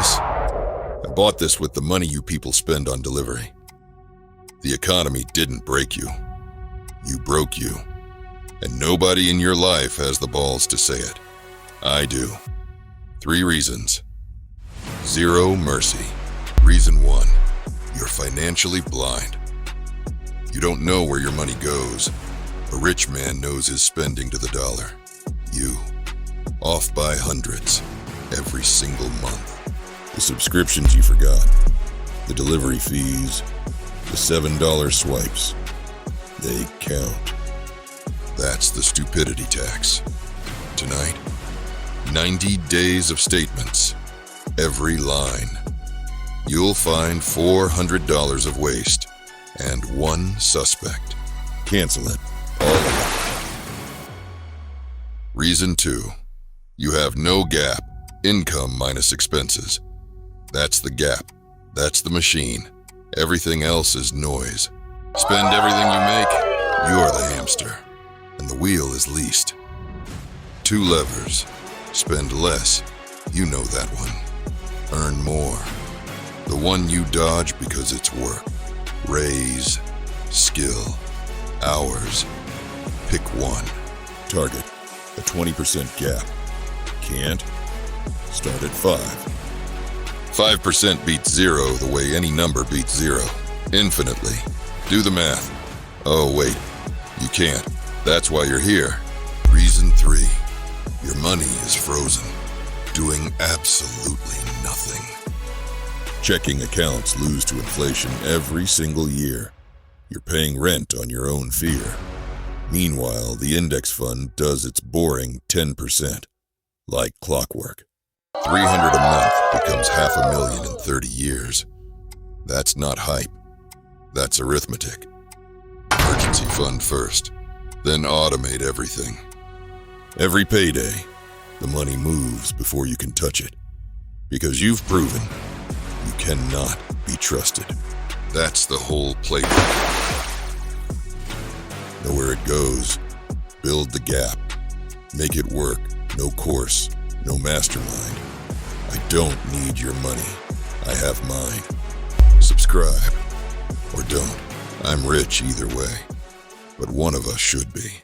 this? I bought this with the money you people spend on delivery. The economy didn't break you. You broke you. And nobody in your life has the balls to say it. I do. 3 reasons. 0 mercy. Reason 1, you're financially blind. You don't know where your money goes. A rich man knows his spending to the dollar. You, off by hundreds every single month. The subscriptions you forgot, the delivery fees, the $7 swipes, they count. That's the stupidity tax. Tonight, 90 days of statements, every line. You'll find $400 of waste and 1 suspect. Cancel it, all of it. Reason 2, you have no gap, income minus expenses. That's the gap, that's the machine. Everything else is noise. Spend everything you make, you're the hamster, and the wheel is leased. 2 levers, spend less, you know that one. Earn more, the one you dodge because it's work. Raise, skill, hours, pick one. Target, a 20% gap. Can't? Start at 5. 5% beats 0 the way any number beats 0. Infinitely. Do the math. Oh, wait. You can't. That's why you're here. Reason 3. Your money is frozen. Doing absolutely nothing. Checking accounts lose to inflation every single year. You're paying rent on your own fear. Meanwhile, the index fund does its boring 10%. Like clockwork. 300 a month becomes $500,000 in 30 years. That's not hype. That's arithmetic. Emergency fund first, then automate everything. Every payday, the money moves before you can touch it. Because you've proven you cannot be trusted. That's the whole playbook. Know where it goes. Build the gap. Make it work. No course, no mastermind. I don't need your money. I have mine. Subscribe. Or don't. I'm rich either way. But one of us should be.